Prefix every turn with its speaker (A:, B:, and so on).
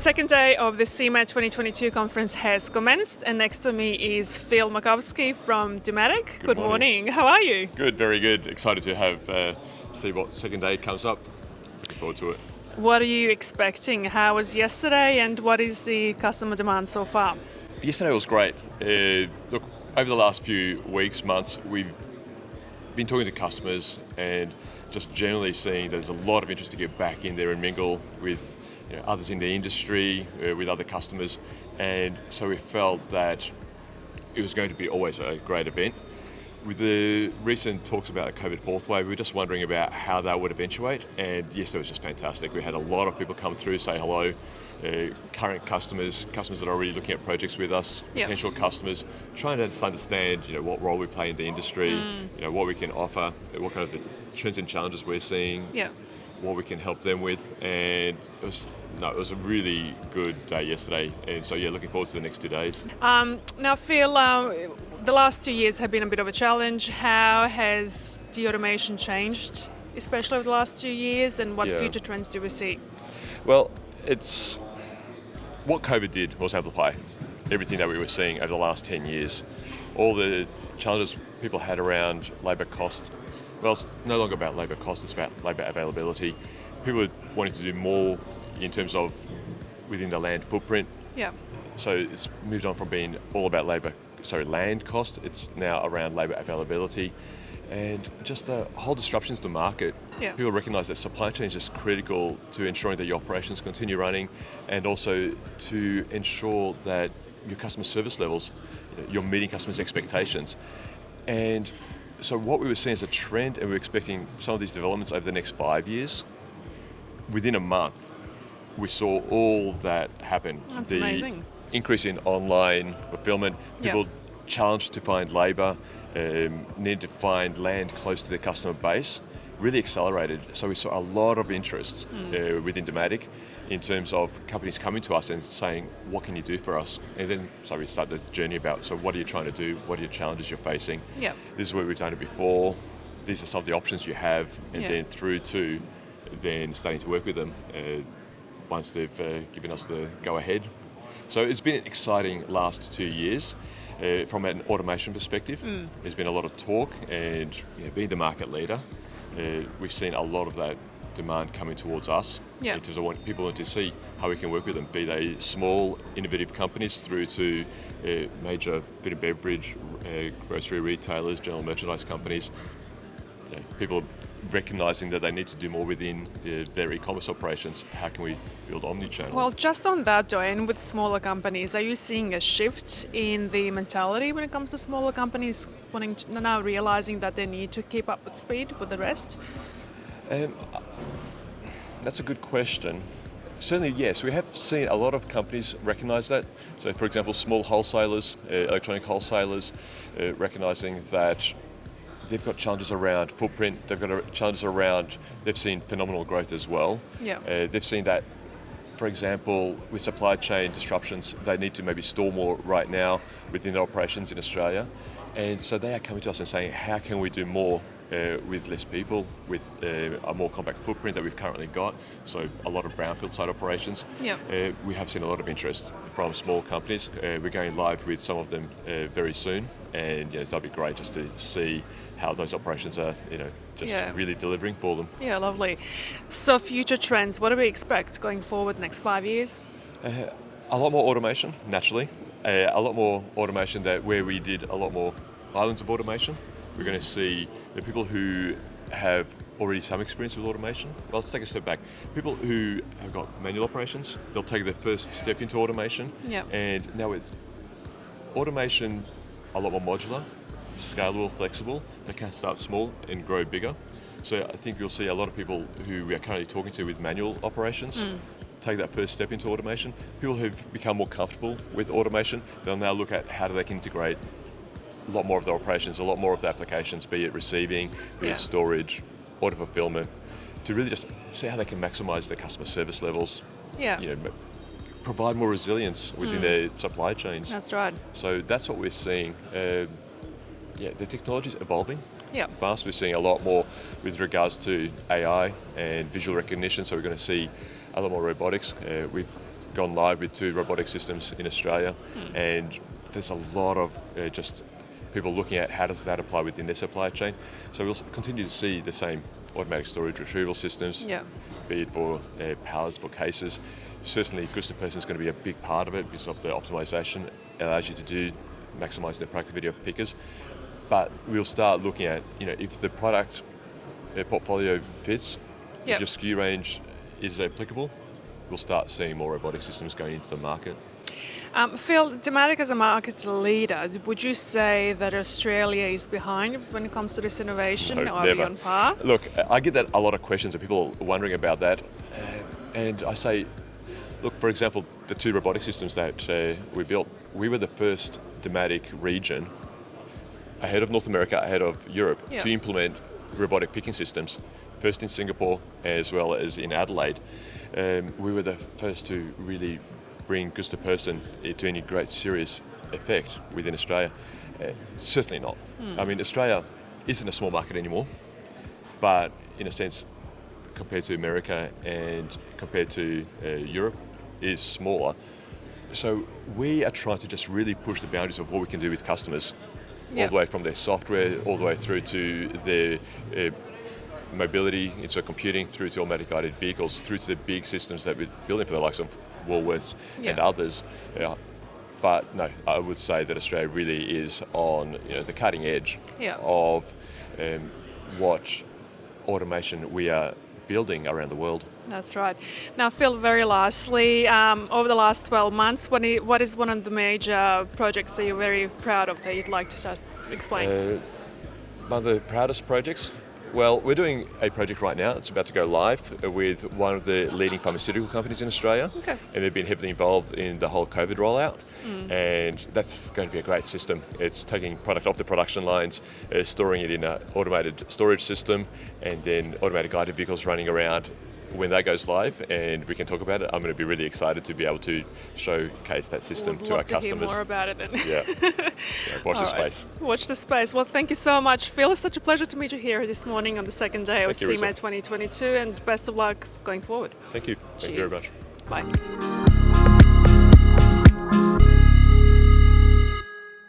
A: second day of the CMAT 2022 conference has commenced, and next to me is Phil Makovsky from Dematic. Good morning. How are you?
B: Good, very good. Excited to have see what second day comes up. Looking forward to it.
A: What are you expecting? How was yesterday, and what is the customer demand so far?
B: Yesterday was great. Look, over the last few weeks, months, we've been talking to customers and just generally seeing there's a lot of interest to get back in there and mingle with others in the industry, with other customers, and so we felt that it was going to be always a great event. With the recent talks about a COVID fourth wave, we were just wondering about how that would eventuate, and yesterday was just fantastic. We had a lot of people come through, say hello, current customers that are already looking at projects with us, potential customers, trying to understand what role we play in the industry, what we can offer, what kind of the trends and challenges we're seeing, what we can help them with, and it was a really good day yesterday, and so looking forward to the next 2 days.
A: Now Phil, the last 2 years have been a bit of a challenge. How has de-automation changed, especially over the last 2 years, and what future trends do we see?
B: Well, it's what COVID did was amplify everything that we were seeing over the last 10 years. All the challenges people had around labour cost. Well, it's no longer about labour cost, it's about labour availability. People wanting to do more in terms of within the land footprint. So it's moved on from being all about land cost. It's now around labour availability and just whole disruptions to market. People recognise that supply chain is just critical to ensuring that your operations continue running, and also to ensure that your customer service levels, you're meeting customers' expectations. And so what we were seeing as a trend, and we're expecting some of these developments over the next 5 years, within a month, we saw all that happen.
A: That's amazing.
B: Increase in online fulfillment, people challenged to find labour, needed to find land close to their customer base, really accelerated. So we saw a lot of interest within Dematic in terms of companies coming to us and saying, what can you do for us? And then so we started the journey about, so what are you trying to do? What are your challenges you're facing? This is where we've done it before. These are some of the options you have, and then through to then starting to work with them once they've given us the go-ahead. So it's been an exciting last 2 years. From an automation perspective, there's been a lot of talk, and being the market leader, we've seen a lot of that demand coming towards us in terms of what people want to see, how we can work with them, be they small, innovative companies through to major food and beverage, grocery retailers, general merchandise companies. People recognising that they need to do more within their e-commerce operations. How can we build omni-channel?
A: Well, just on that, Joanne, with smaller companies, are you seeing a shift in the mentality when it comes to smaller companies now realising that they need to keep up with speed with the rest?
B: That's a good question. Certainly, yes. We have seen a lot of companies recognise that. So, for example, small wholesalers, electronic wholesalers, recognising that they've got challenges around footprint, they've got challenges around, they've seen phenomenal growth as well. They've seen that, for example, with supply chain disruptions, they need to maybe store more right now within their operations in Australia. And so they are coming to us and saying, how can we do more with less people, with a more compact footprint that we've currently got, so a lot of brownfield site operations. We have seen a lot of interest from small companies. We're going live with some of them very soon, and that'll be great just to see how those operations are really delivering for them.
A: Lovely. So future trends, what do we expect going forward next 5 years?
B: A lot more automation, naturally. A lot more automation where we did a lot more islands of automation. We're going to see the people who have already some experience with automation. Well, let's take a step back. People who have got manual operations, they'll take their first step into automation. And now with automation, a lot more modular, scalable, flexible, they can start small and grow bigger. So I think you'll see a lot of people who we are currently talking to with manual operations take that first step into automation. People who've become more comfortable with automation, they'll now look at how they can integrate a lot more of their operations, a lot more of the applications, be it receiving, be it storage, order fulfillment, to really just see how they can maximise their customer service levels, provide more resilience within their supply chains.
A: That's right.
B: So that's what we're seeing. The technology's evolving fast. We're seeing a lot more with regards to AI and visual recognition, so we're going to see a lot more robotics. We've gone live with 2 robotic systems in Australia, and there's a lot of just people looking at how does that apply within their supply chain. So we'll continue to see the same automatic storage retrieval systems,
A: Yeah.
B: be it for pallets, for cases. Certainly, goods to person is going to be a big part of it because of the optimization it allows you to do, maximise the productivity of pickers. But we'll start looking at, if the product portfolio fits,
A: Yep.
B: if your SKU range is applicable, we'll start seeing more robotic systems going into the market.
A: Phil, Dematic as a market leader, would you say that Australia is behind when it comes to this innovation,
B: No,
A: or are we
B: never.
A: on par?
B: Look, I get that a lot of questions and people are wondering about that. And I say, look, for example, the 2 robotic systems that we built, we were the first Dematic region ahead of North America, ahead of Europe,
A: Yeah.
B: to implement robotic picking systems, first in Singapore as well as in Adelaide. We were the first to really bring goods to person to any great serious effect within Australia. Certainly not. I mean, Australia isn't a small market anymore, but in a sense, compared to America and compared to Europe, is smaller. So we are trying to just really push the boundaries of what we can do with customers, all the way from their software, all the way through to their mobility, into computing, through to automatic guided vehicles, through to the big systems that we're building for the likes of Woolworths and others. But no, I would say that Australia really is on the cutting edge of what automation we are building around the world.
A: That's right. Now, Phil, very lastly, over the last 12 months, what is one of the major projects that you're very proud of that you'd like to explain?
B: One of the proudest projects? Well, we're doing a project right now. It's about to go live with one of the leading pharmaceutical companies in Australia.
A: Okay.
B: And they've been heavily involved in the whole COVID rollout. And that's going to be a great system. It's taking product off the production lines, storing it in an automated storage system, and then automated guided vehicles running around. When that goes live and we can talk about it, I'm going to be really excited to be able to showcase that system to our customers.
A: Hear more about it then.
B: Yeah. So watch the space.
A: Watch the space. Well, thank you so much, Phil. It's such a pleasure to meet you here this morning on the second day of
B: Thank you,
A: CMA 2022, and best of luck going forward.
B: Thank you. Thank you very much.
A: Bye.